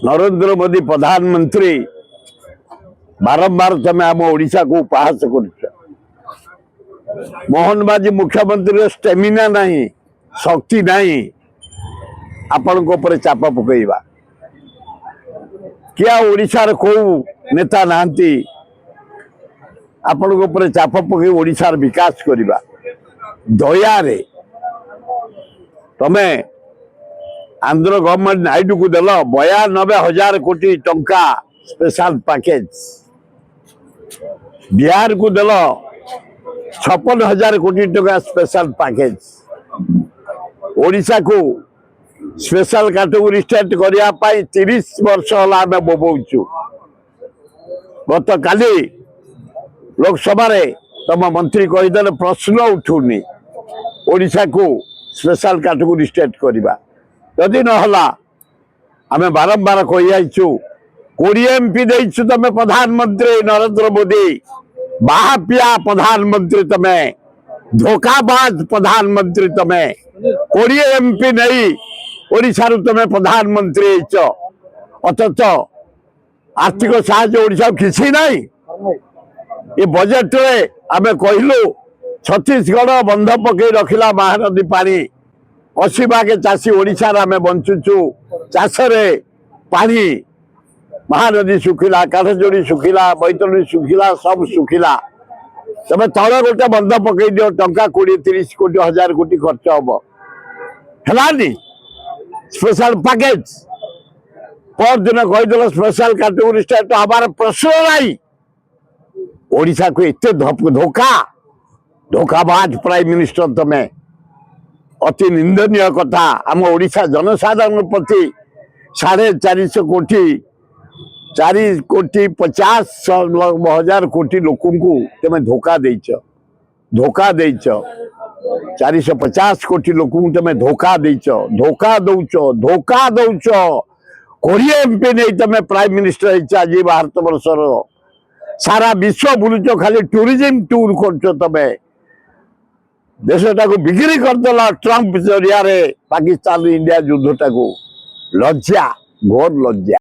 नरेंद्र मोदी प्रधानमंत्री बारंबार तमें आम ओडिशा को उपहास कर मोहन बाजी मुख्यमंत्री स्टेमिना नहीं शक्ति नहीं आपण को ऊपर चाप पकईवा क्या ओडिशार को नेता नांती आपण को ऊपर चाप पकई ओडिशार विकास करवा दया रे तमें आंध्र गवर्नमेंट नायडू को देल 92,000 कोटी टंका स्पेशल पैकेज बिहार को देल 56,000 कोटी टंका स्पेशल पैकेज ओडिशा को स्पेशल कैटेगरी स्टेट करने 30 वर्ष है बोबौचु गत काली लोकसभा तुम मंत्री कहीदे प्रश्न उठूनी ओडिशा को स्पेशल कैटेगरी स्टेट करवा जदि नहला आमे बारंबार कहीचु 20 MP देचु तमे प्रधानमंत्री नरेंद्र मोदी बाहापिया प्रधानमंत्री तमे धोखाबाज प्रधानमंत्री तमे 20 MP नहीं ओडिशा तमे प्रधानमंत्री अथच आर्थिक साहाय्य ओडिशा किसी नहीं ये बजेट रे आमे कहलु छत्तीसगढ़ बंध पकई रखिला महानदी पानी 80 भाग चाषी ओडिशा आम बंचुचु चाषरे पानी महानदी सुखिला काठजोड़ी सुखिला बैतरणी सुखिला सब सुखिला तमें तल गोटे बंध पकई दियो टंका 20-30 कोटी 1000 कोटी खर्च हम है स्पेशल पैकेज पर दिन कहीदेल स्पेशल कैटेगरी स्टेट हमार प्रश्न नहीं ओडिशा को एत धोखाबाज प्राइम मिनिस्टर तमें अति निंदनीय कथा आम ओडिशा जनसाधारण प्रति 450 कोटी 4,50,00,000 कोटी लोक तमें धोखा देच 450 कोटी लोक तमें धोखा देच धोखा दौच 20 MP नहीं तमें प्राइम मिनिस्टर आज भारत वर्षर सारा विश्व बुलुच खाली टूरिज्म टूर कर तमें देशटा को बिक्री करदेल ट्रंप जरिया पाकिस्तान इंडिया युद्धटा को लज्जा घोर लज्जा।